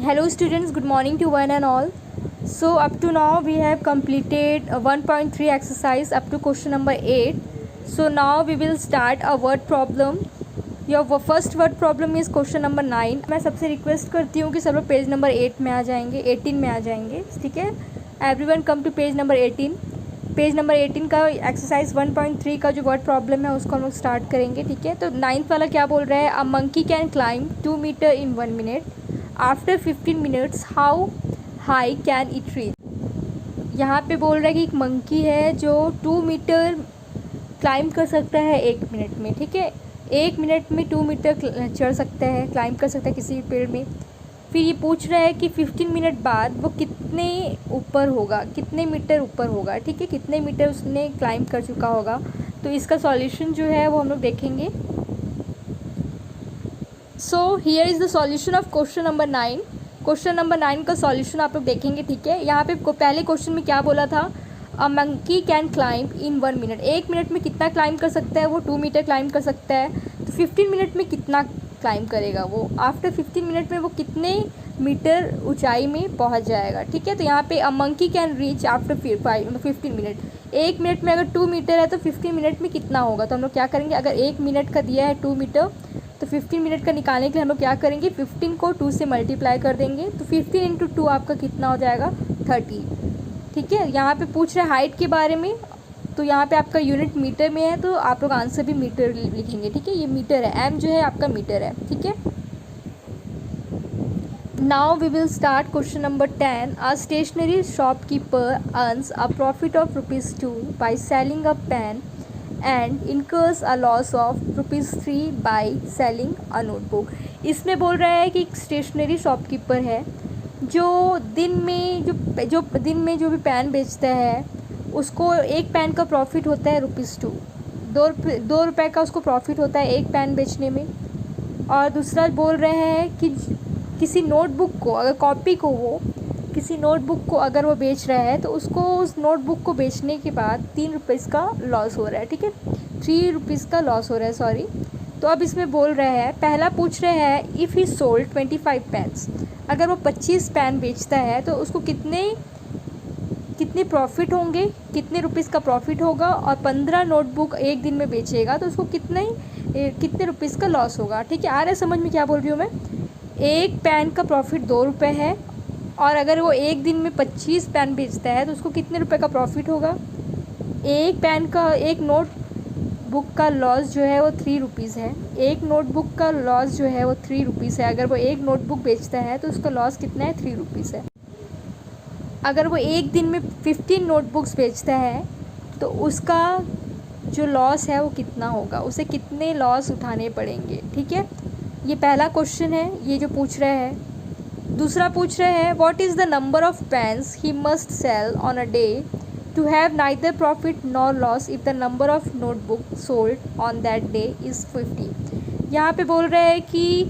Hello students, good morning to one and all. So up to now we have completed 1.3 exercise up to question number 8. So now we will start a word problem. Your first word problem is question number 9. मैं सबसे request करती हूँ कि सब लोग page number 8 में आ जाएंगे, 18 में आ जाएंगे, ठीक है. Everyone come to page number 18. Page number 18 का एक्सरसाइज 1.3 का जो वर्ड प्रॉब्लम है उसको हम लोग स्टार्ट करेंगे, ठीक है. तो 9th वाला क्या बोल रहा है? A monkey can climb 2 metre in 1 minute. After 15 minutes how high can it reach. यहाँ पे बोल रहा है कि एक मंकी है जो 2 मीटर क्लाइंब कर सकता है 1 मिनट में, ठीक है. 1 मिनट में 2 मीटर चढ़ सकता है, क्लाइंब कर सकता है किसी भी पेड़ में. फिर ये पूछ रहा है कि 15 मिनट बाद वो कितने ऊपर होगा, कितने मीटर ऊपर होगा, ठीक है. कितने मीटर उसने क्लाइंब कर चुका होगा. तो इसका सॉल्यूशन जो है वो हम लोग देखेंगे. So here is the solution of question number 9. Question number 9 का सॉल्यूशन आप लोग देखेंगे, ठीक है. यहाँ पे पहले क्वेश्चन में क्या बोला था? अ monkey can climb in 1 minute. 1 minute में कितना क्लाइंब कर सकता है? वो 2 मीटर क्लाइंब कर सकता है. तो 15 मिनट में कितना क्लाइंब करेगा वो? आफ्टर 15 मिनट में वो कितने मीटर ऊंचाई में पहुंच जाएगा, ठीक है. तो यहाँ पे अ monkey can reach after 15 minute. 1 minute में अगर 2 मीटर है तो 15 मिनट में कितना होगा? तो हम लोग क्या करेंगे, अगर 1 मिनट का दिया है 2 मीटर तो 15 मिनट का निकालने के लिए हम लोग क्या करेंगे, 15 को 2 से मल्टीप्लाई कर देंगे. तो 15 इंटू 2 आपका कितना हो जाएगा? 30, ठीक है. यहाँ पे पूछ रहे हैं हाइट के बारे में, तो यहाँ पे आपका यूनिट मीटर में है तो आप लोग आंसर भी मीटर लिखेंगे, ठीक है. ये मीटर है, एम जो है आपका मीटर है, ठीक है. Now we will start question number 10. A stationery shopkeeper earns a profit of ₹2 by selling a pen and incurs a loss of ₹3 by selling a notebook. इसमें बोल रहा है कि एक स्टेशनरी शॉपकीपर है जो दिन में जो भी पेन बेचता है उसको एक पेन का प्रॉफिट होता है ₹2. दो रुपये का उसको प्रॉफिट होता है एक पेन बेचने में. और दूसरा बोल रहे हैं कि किसी नोटबुक को, अगर कॉपी को वो किसी नोटबुक को अगर वो बेच रहा है तो उसको उस नोटबुक को बेचने के बाद ₹3 का लॉस हो रहा है, ठीक है. ₹3 का लॉस हो रहा है, सॉरी. तो अब इसमें बोल रहे हैं, पहला पूछ रहे हैं इफ़ ही सोल्ड 25 पेन्स. अगर वो 25 पेन बेचता है तो उसको कितने प्रॉफिट होंगे, कितने ₹. का प्रॉफिट होगा. और 15 नोटबुक एक दिन में बेचेगा तो उसको कितने ₹. का लॉस होगा, ठीक है. आ रहा है समझ में क्या बोल रही हूँ मैं? एक पेन का प्रॉफिट ₹2 है और अगर वो एक दिन में 25 पेन बेचता है तो उसको कितने रुपए का प्रॉफिट होगा? एक नोटबुक का लॉस जो है वो ₹3 है. एक नोटबुक का लॉस जो है वो ₹3 है. अगर वो एक नोटबुक बेचता है तो उसका लॉस कितना है? ₹3 है. अगर वो एक दिन में 15 नोटबुक्स बेचता है तो उसका जो लॉस है वो कितना होगा, उसे कितने लॉस उठाने पड़ेंगे, ठीक है. ये पहला क्वेश्चन है, ये जो पूछ रहे हैं. दूसरा पूछ रहे हैं what is the number of pens he must sell on a day to have neither profit nor loss if the number of notebook sold on that day is 50. यहाँ पे बोल रहे हैं कि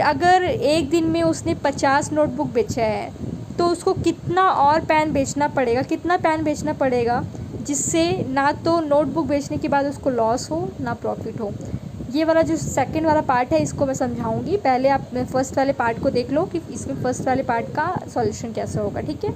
अगर एक दिन में उसने 50 नोटबुक बेचा है तो उसको कितना और पेन बेचना पड़ेगा, कितना पेन बेचना पड़ेगा जिससे ना तो नोटबुक बेचने के बाद उसको लॉस हो ना प्रॉफिट हो. ये वाला जो सेकंड वाला पार्ट है इसको मैं समझाऊंगी. पहले आप फर्स्ट वाले पार्ट को देख लो कि इसमें फर्स्ट वाले पार्ट का सॉल्यूशन कैसे होगा, ठीक है.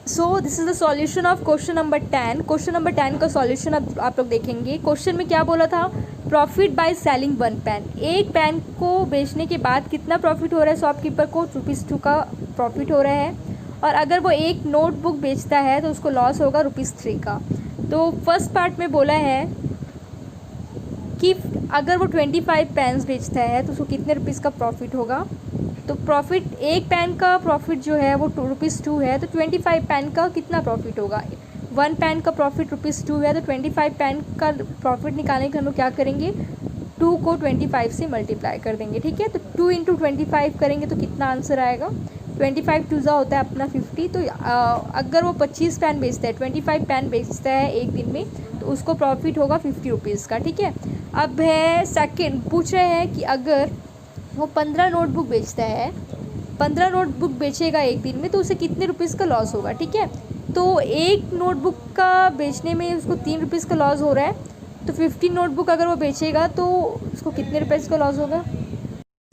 So this is the solution of question number 10. Question number 10 का सॉल्यूशन अब आप लोग देखेंगे. क्वेश्चन में क्या बोला था? Profit by selling 1 pen. एक पेन को बेचने के बाद कितना प्रॉफिट हो रहा है शॉपकीपर को? ₹2 का प्रॉफिट हो रहा है. और अगर वो एक नोटबुक बेचता है तो उसको लॉस होगा ₹3 का. तो फर्स्ट पार्ट में बोला है कि अगर वो 25 पेन्स बेचता है तो उसको कितने ₹. का प्रॉफिट होगा. तो प्रॉफिट एक पेन का प्रॉफिट जो है वो ₹2 है. तो 25 पेन का कितना प्रॉफिट होगा? 1 पेन का प्रॉफिट ₹2 है तो 25 पेन का प्रॉफिट निकालने के हम लोग क्या करेंगे, 2 को 25 से मल्टीप्लाई कर देंगे, ठीक है. तो 2 इंटू 25 करेंगे तो कितना आंसर आएगा? 25 2 होता है अपना 50. तो अगर वो 25 पेन बेचता है, 25 पेन बेचता है एक दिन में तो उसको प्रॉफिट होगा ₹50 का, ठीक है. अब है सेकंड, पूछ रहे हैं कि अगर वो 15 नोटबुक बेचता है, 15 नोटबुक बेचेगा एक दिन में तो उसे कितने ₹. का लॉस होगा, ठीक है. तो एक नोटबुक का बेचने में उसको ₹3 का लॉस हो रहा है. तो 15 नोटबुक अगर वो बेचेगा तो उसको कितने ₹. का लॉस होगा?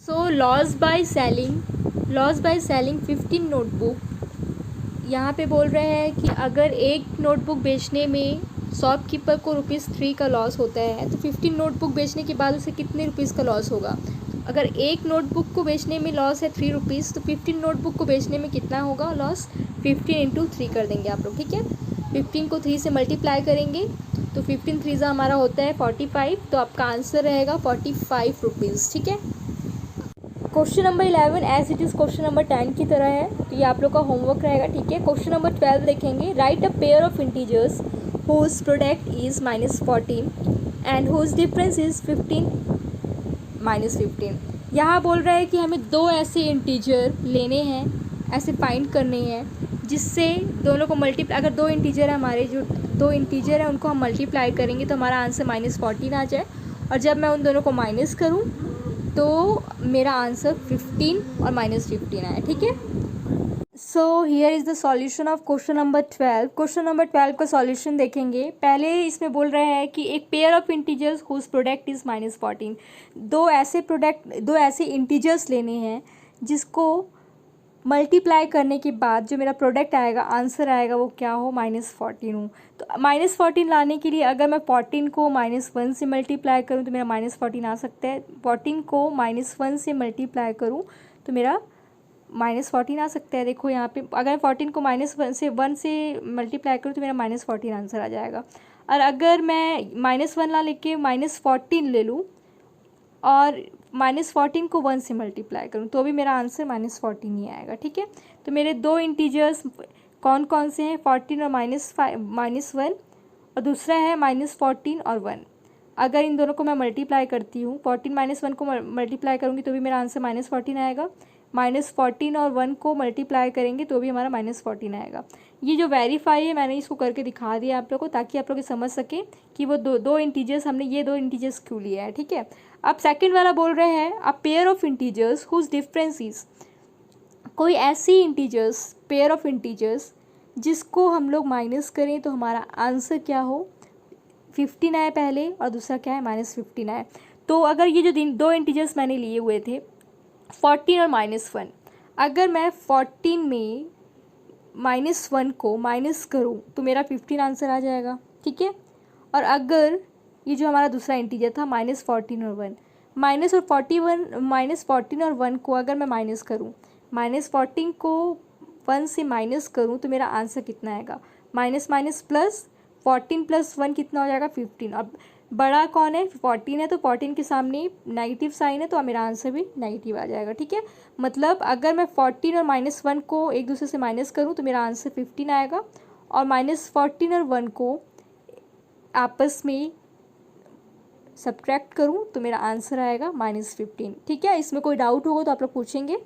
So loss by selling 15 notebook. यहाँ पे बोल रहे हैं कि अगर एक नोटबुक बेचने में शॉपकीपर को ₹3 का लॉस होता है तो 15 नोटबुक बेचने के बाद उसे कितने रुपीज़ का लॉस होगा। अगर एक नोटबुक को बेचने में लॉस है ₹3 तो 15 नोटबुक को बेचने में कितना होगा लॉस। 15 इंटू 3 कर देंगे आप लोग, ठीक है। 15 को 3 से मल्टीप्लाई करेंगे तो 15 3 हमारा होता है 45, तो आपका आंसर रहेगा ₹45, ठीक है। Question number 11 as it is question number 10 की तरह है, तो ये आप लोग का होमवर्क रहेगा, ठीक है। क्वेश्चन नंबर 12 देखेंगे। Write a pair of integers whose product is -14 and whose difference is 15 -15। यहाँ बोल रहा है कि हमें दो ऐसे इंटीजर लेने हैं, ऐसे फाइंड करने हैं जिससे दोनों को मल्टीप्लाई, अगर दो इंटीजर है हमारे, जो दो इंटीजर है उनको हम मल्टीप्लाई करेंगे तो हमारा आंसर -14 आ जाए, और जब मैं उन दोनों को माइनस करूँ तो मेरा आंसर 15 और -15 आए, ठीक है। So here is the solution of question number 12। Question number 12 का सॉल्यूशन देखेंगे। पहले इसमें बोल रहे हैं कि एक pair of integers whose product is -14। दो ऐसे इंटीजर्स लेने हैं जिसको मल्टीप्लाई करने के बाद जो मेरा प्रोडक्ट आएगा, आंसर आएगा, वो क्या हो, -14 हो। तो -14 लाने के लिए अगर मैं 14 को -1 से मल्टीप्लाई करूँ तो मेरा -14 आ सकता है। 14 को -1 से मल्टीप्लाई करूँ तो मेरा -14 आ सकता है। देखो यहाँ पे अगर मैं 14 को -1 से मल्टीप्लाई करूँ तो मेरा -14 आंसर आ जाएगा। और अगर मैं -1 ना लेके -14 ले लूँ और -14 को 1 से मल्टीप्लाई करूँ तो भी मेरा आंसर -14 ही आएगा, ठीक है। तो मेरे दो इंटीजर्स कौन कौन से हैं, 14 और -1, और दूसरा है -14 और 1। अगर इन दोनों को मैं मल्टीप्लाई करती हूँ, 14 -1 को मल्टीप्लाई करूँगी तो भी मेरा आंसर -14 आएगा। -14 और 1 को मल्टीप्लाई करेंगे तो भी हमारा -14 आएगा। ये जो वेरीफाई है मैंने इसको करके दिखा दिया आप लोग को, ताकि आप लोग समझ सकें कि वो दो इंटीजर्स, हमने ये दो इंटीजर्स क्यों लिया है, ठीक है। अब सेकंड वाला बोल रहे हैं a pair of integers whose difference is, कोई ऐसी इंटीजर्स, पेयर ऑफ इंटीजर्स जिसको हम लोग माइनस करें तो हमारा आंसर क्या हो, 15 आए पहले और दूसरा क्या है, -15 आए। तो अगर ये जो दो इंटीजर्स मैंने लिए हुए थे 14 और -1, अगर मैं 14 में -1 को माइनस करूँ तो मेरा 15 आंसर आ जाएगा, ठीक है। और अगर ये जो हमारा दूसरा इंटीजर था -14 और 1, -14 और 1 को अगर मैं माइनस करूँ, -14 को 1 से माइनस करूँ तो मेरा आंसर कितना आएगा, माइनस माइनस प्लस, 14 + 1 कितना हो जाएगा, 15। अब बड़ा कौन है, 14 है, तो 14 के सामने नेगेटिव साइन है तो मेरा आंसर भी नेगेटिव आ जाएगा, ठीक है। मतलब अगर मैं 14 और -1 को एक दूसरे से माइनस करूँ तो मेरा आंसर 15 आएगा, और -14 और 1 को आपस में सब्ट्रैक्ट करूँ तो मेरा आंसर आएगा -15, ठीक है। इसमें कोई डाउट होगा तो आप लोग पूछेंगे।